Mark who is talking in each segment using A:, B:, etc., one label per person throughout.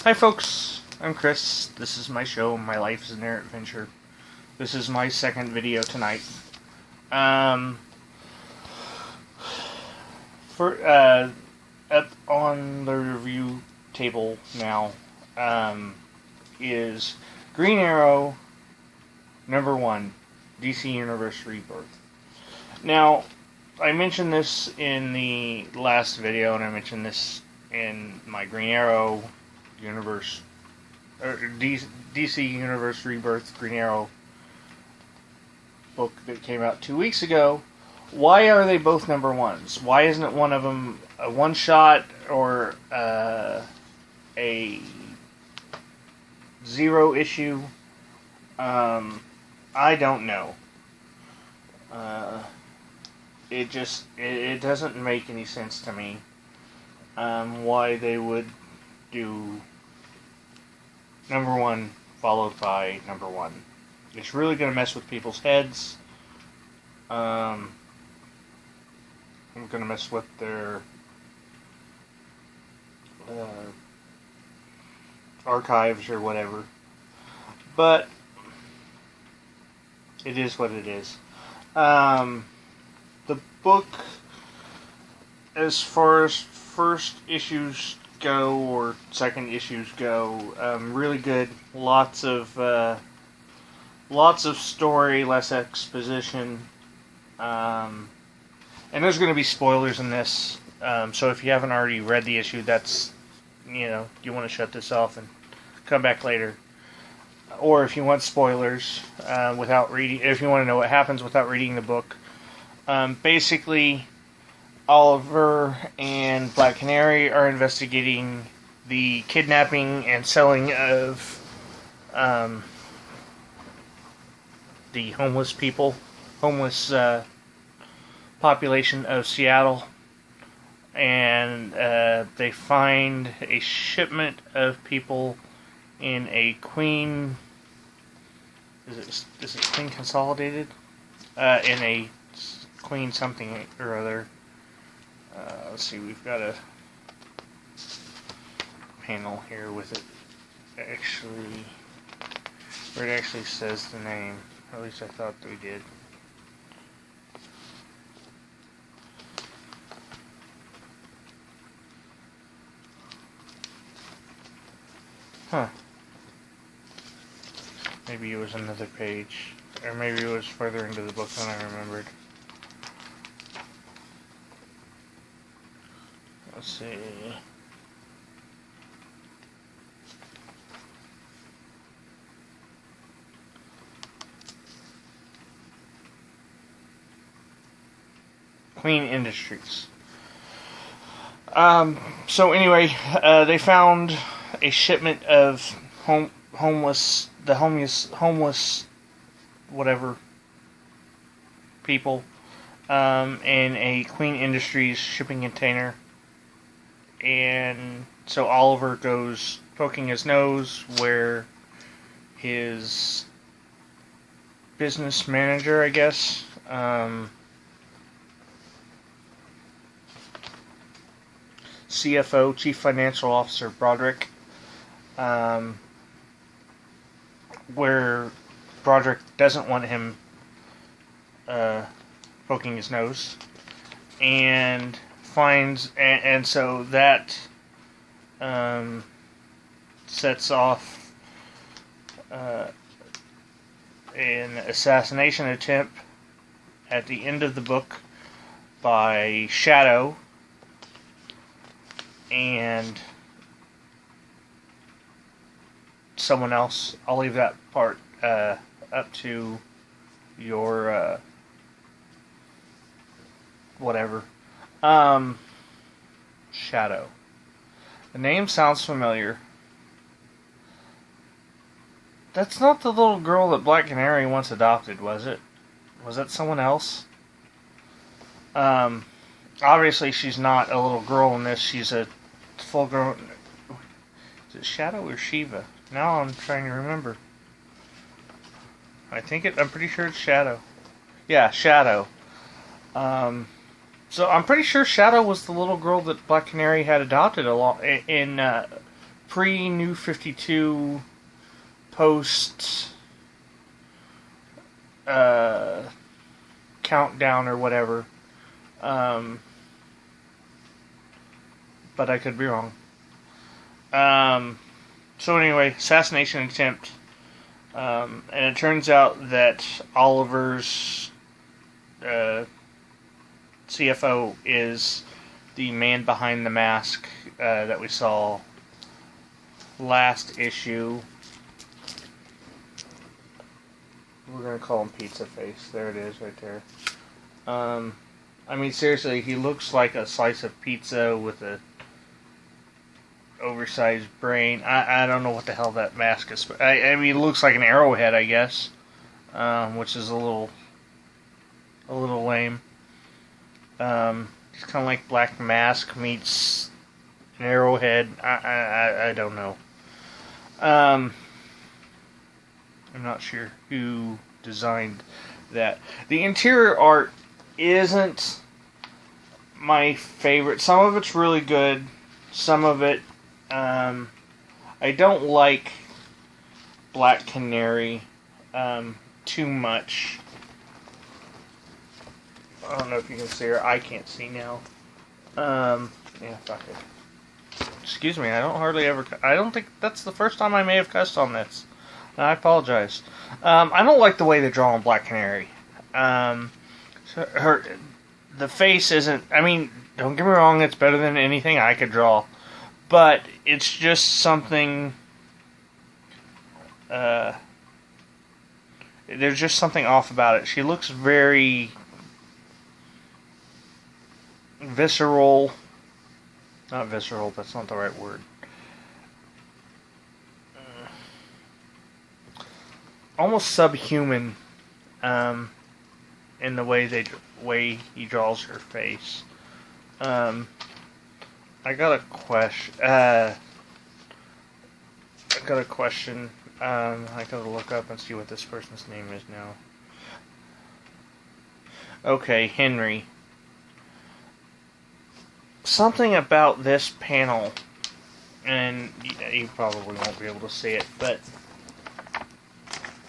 A: Hi folks, I'm Chris. This is my show, My Life is an Air Adventure. This is my second video tonight. Up on the review table now is Green Arrow #1, DC Universe Rebirth. Now, I mentioned this in the last video, and I mentioned this in my Green Arrow Universe, or DC Universe Rebirth Green Arrow book that came out 2 weeks ago. Why are they both #1s? Why isn't one of them a one-shot or a 0-issue? I don't know. It doesn't make any sense to me why they would do #1 followed by #1. It's really going to mess with people's heads. I'm going to mess with their archives or whatever. But it is what it is. The book, as far as first issues go or second issues go, really good. Lots of story, less exposition. And there's going to be spoilers in this. So if you haven't already read the issue, that's, you want to shut this off and come back later. Or if you want spoilers without reading, if you want to know what happens without reading the book, basically, Oliver and Black Canary are investigating the kidnapping and selling of the homeless population of Seattle, and they find a shipment of people in a Queen. Is it Queen Consolidated? In a Queen something or other. Let's see, we've got a panel here with it actually, where it actually says the name. At least I thought we did. Huh. Maybe it was another page. Or maybe it was further into the book than I remembered. Let's see. Queen Industries. So anyway, they found a shipment of homeless whatever people in a Queen Industries shipping container. And so Oliver goes poking his nose where his business manager, I guess, CFO, Chief Financial Officer Broderick, where Broderick doesn't want him poking his nose, and finds, and so that sets off an assassination attempt at the end of the book by Shadow and someone else. I'll leave that part up to your whatever. Shadow. The name sounds familiar. That's not the little girl that Black Canary once adopted, was it? Was that someone else? Obviously she's not a little girl in this. She's a full-grown... Is it Shadow or Shiva? Now I'm trying to remember. I'm pretty sure it's Shadow. Yeah, Shadow. So I'm pretty sure Shadow was the little girl that Black Canary had adopted in pre-New 52, post countdown or whatever. But I could be wrong. So anyway, assassination attempt. And it turns out that Oliver's CFO is the man behind the mask that we saw last issue. We're going to call him Pizza Face. There it is right there. I mean, seriously, he looks like a slice of pizza with a oversized brain. I don't know what the hell that mask is. I mean, it looks like an arrowhead, I guess, which is a little lame. It's kind of like Black Mask meets an arrowhead. I don't know. I'm not sure who designed that. The interior art isn't my favorite. Some of it's really good. Some of it, I don't like Black Canary too much. I don't know if you can see her. I can't see now. Yeah, fuck it. Excuse me, I don't think that's the first time I may have cussed on this. I apologize. I don't like the way they're drawing Black Canary. The face isn't, I mean, don't get me wrong, it's better than anything I could draw. But it's just something, there's just something off about it. She looks very visceral. Not visceral, that's not the right word. Almost subhuman in the way he draws her face. I got a question. I gotta look up and see what this person's name is now. Okay, Henry. Something about this panel, and you probably won't be able to see it, but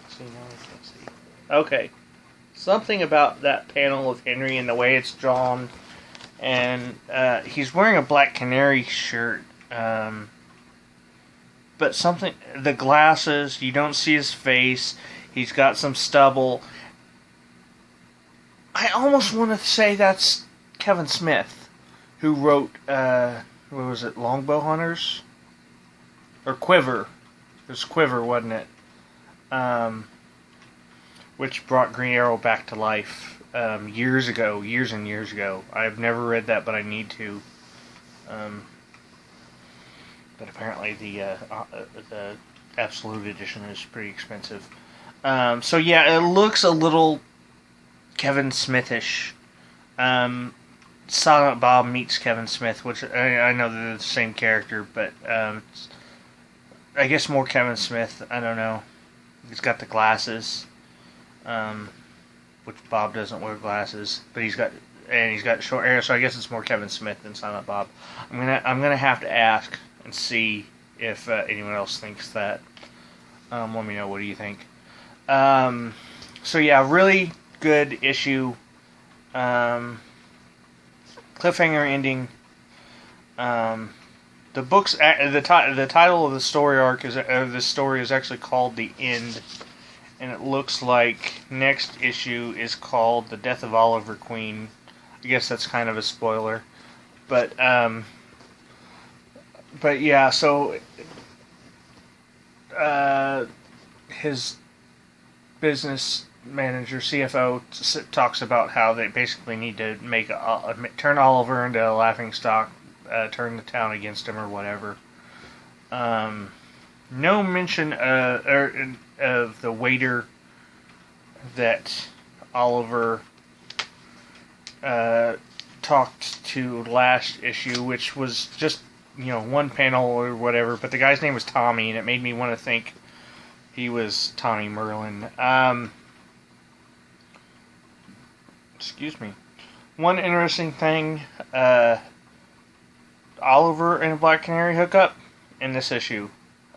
A: see, now I can't see. Okay, something about that panel of Henry and the way it's drawn, and he's wearing a Black Canary shirt, but the glasses, you don't see his face, he's got some stubble. I almost want to say that's Kevin Smith, who wrote, what was it, Longbow Hunters? Or Quiver. It was Quiver, wasn't it? Which brought Green Arrow back to life years and years ago. I've never read that, but I need to. But apparently the Absolute Edition is pretty expensive. So yeah, it looks a little Kevin Smithish. Silent Bob meets Kevin Smith, which I know they're the same character, but I guess more Kevin Smith. I don't know. He's got the glasses, which Bob doesn't wear glasses, but he's got short hair, so I guess it's more Kevin Smith than Silent Bob. I'm gonna have to ask and see if anyone else thinks that. Let me know. What do you think? So yeah, really good issue. Cliffhanger ending. The book's the title of the story arc is this story is actually called The End, and it looks like next issue is called The Death of Oliver Queen. I guess that's kind of a spoiler, but yeah. So his business manager, CFO, talks about how they basically need to turn Oliver into a laughingstock, turn the town against him or whatever. No mention of the waiter that Oliver talked to last issue, which was just, one panel or whatever, but the guy's name was Tommy, and it made me want to think he was Tommy Merlin. Excuse me. One interesting thing, Oliver and Black Canary hook up, in this issue.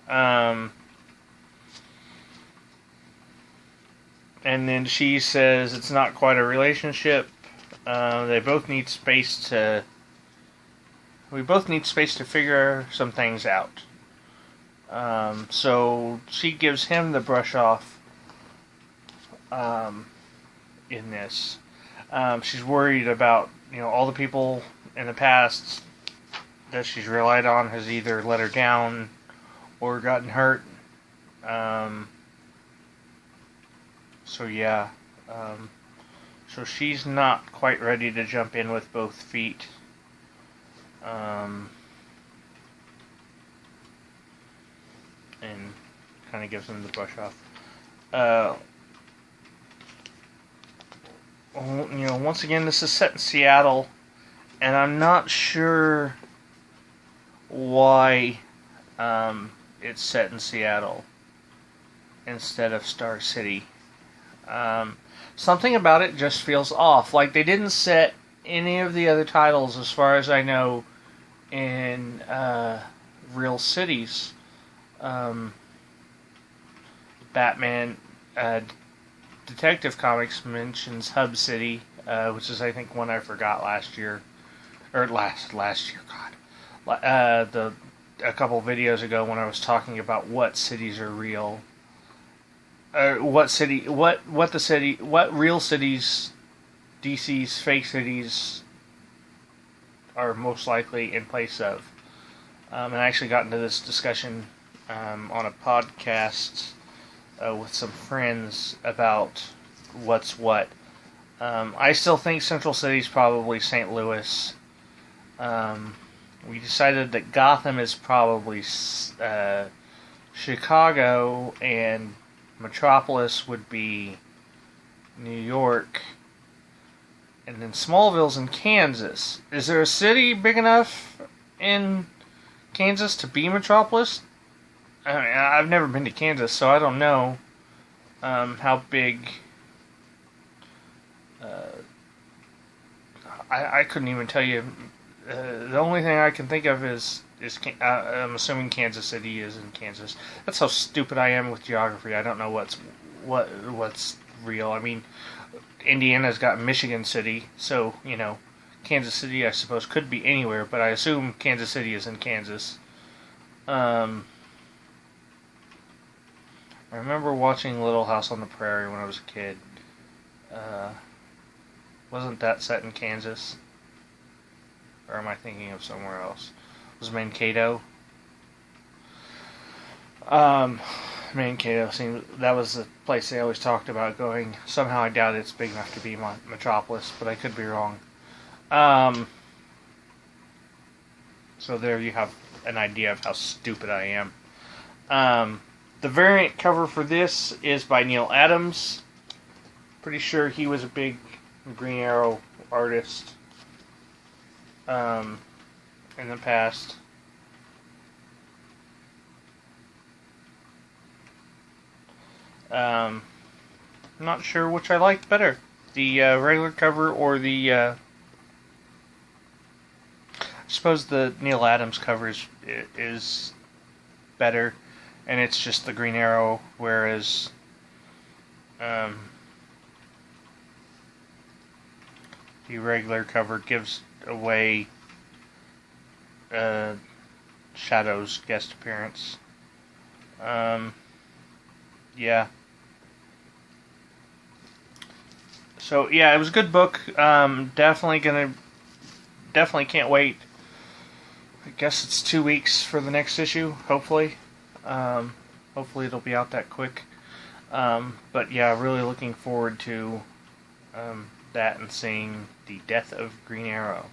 A: And then she says it's not quite a relationship. They both need space to. We both need space to figure some things out. So she gives him the brush off. In this, she's worried about all the people in the past that she's relied on has either let her down or gotten hurt. So yeah, so she's not quite ready to jump in with both feet. And kind of gives him the brush off. Once again, this is set in Seattle, and I'm not sure why it's set in Seattle instead of Star City. Something about it just feels off. Like they didn't set any of the other titles, as far as I know, in real cities. Batman Detective Comics mentions Hub City, which is I think one I forgot last year, or last year. God, a couple videos ago when I was talking about what cities are real, what real cities, DC's fake cities are most likely in place of. And I actually got into this discussion on a podcast with some friends about what's what. I still think Central City's probably St. Louis. We decided that Gotham is probably Chicago, and Metropolis would be New York, and then Smallville's in Kansas. Is there a city big enough in Kansas to be Metropolis? I mean, I've never been to Kansas, so I don't know how big. I couldn't even tell you. The only thing I can think of is I'm assuming Kansas City is in Kansas. That's how stupid I am with geography. I don't know what's real. I mean, Indiana's got Michigan City, so Kansas City I suppose could be anywhere, but I assume Kansas City is in Kansas. I remember watching Little House on the Prairie when I was a kid. Wasn't that set in Kansas? Or am I thinking of somewhere else? Was Mankato? Mankato seems that was the place they always talked about going. Somehow I doubt it's big enough to be Metropolis, but I could be wrong. So there you have an idea of how stupid I am. The variant cover for this is by Neil Adams. Pretty sure he was a big Green Arrow artist in the past. I'm not sure which I liked better, the regular cover or the. I suppose the Neil Adams cover is better, and it's just the Green Arrow, whereas the regular cover gives away Shadow's guest appearance. Yeah. So yeah, it was a good book. Definitely can't wait. I guess it's 2 weeks for the next issue, hopefully. Hopefully it'll be out that quick. But yeah, really looking forward to that and seeing the death of Green Arrow.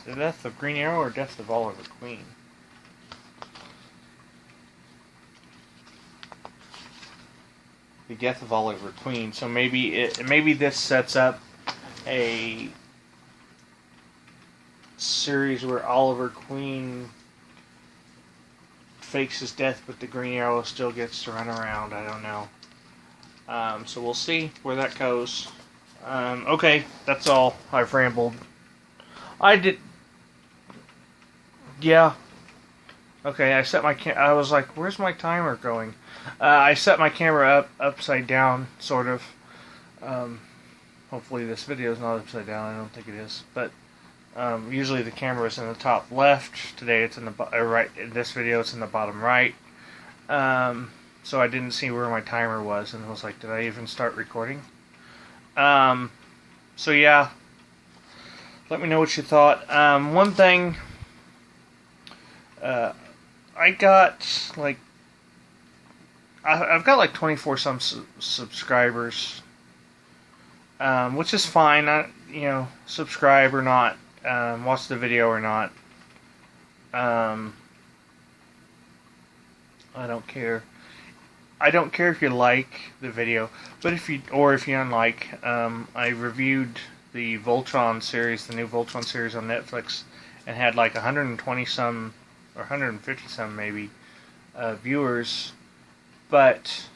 A: The death of Green Arrow or death of Oliver Queen? The death of Oliver Queen. So maybe this sets up a series where Oliver Queen fakes his death, but the Green Arrow still gets to run around. I don't know. So we'll see where that goes. Okay, that's all. I've rambled. Yeah. Okay, I was like, where's my timer going? I set my camera upside down, sort of. Hopefully this video is not upside down. I don't think it is. But usually the camera is in the top left. Today it's in the right. In this video it's in the bottom right. So I didn't see where my timer was, and I was like, did I even start recording? So yeah, let me know what you thought. One thing, I got like, I've got like 24 some subscribers, which is fine. Subscribe or not, watch the video or not. I don't care. I don't care if you like the video, but if you unlike, I reviewed the Voltron series, the new Voltron series on Netflix, and had like 120 some, or 150 some maybe, viewers, but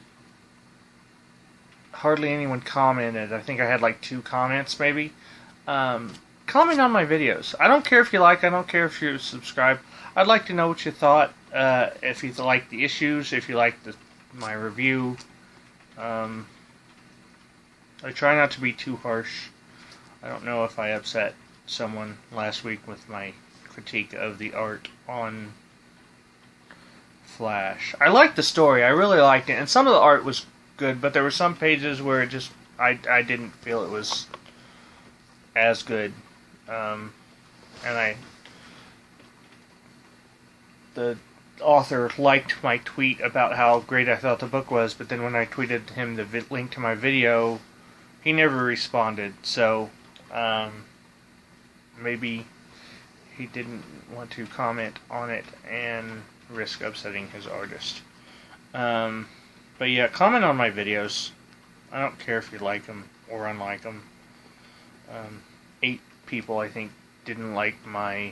A: hardly anyone commented. I think I had like 2 comments maybe. Comment on my videos. I don't care if you like, I don't care if you subscribe. I'd like to know what you thought, if you like the issues, if you like my review. I try not to be too harsh. I don't know if I upset someone last week with my critique of the art on Flash. I liked the story. I really liked it, and some of the art was good, but there were some pages where it just I didn't feel it was as good. And the author liked my tweet about how great I thought the book was, but then when I tweeted him the link to my video, he never responded. So maybe he didn't want to comment on it and risk upsetting his artist. But yeah, comment on my videos. I don't care if you like them or unlike them. 8 people, I think, didn't like my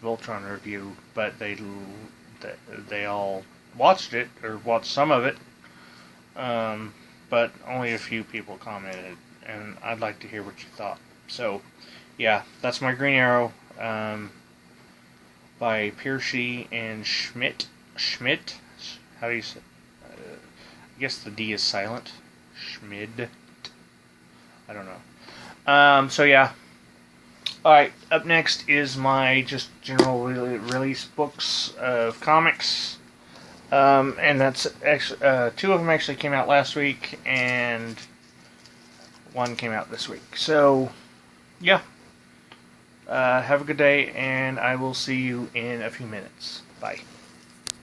A: Voltron review, but they all watched it, or watched some of it, but only a few people commented, and I'd like to hear what you thought. So, yeah, that's my Green Arrow, by Piercy and Schmidt. How do you say? I guess the D is silent. Schmid. I don't know. So yeah. Alright, up next is my just general release books of comics. And that's actually, 2 of them actually came out last week, and 1 came out this week. So, yeah. Have a good day, and I will see you in a few minutes. Bye.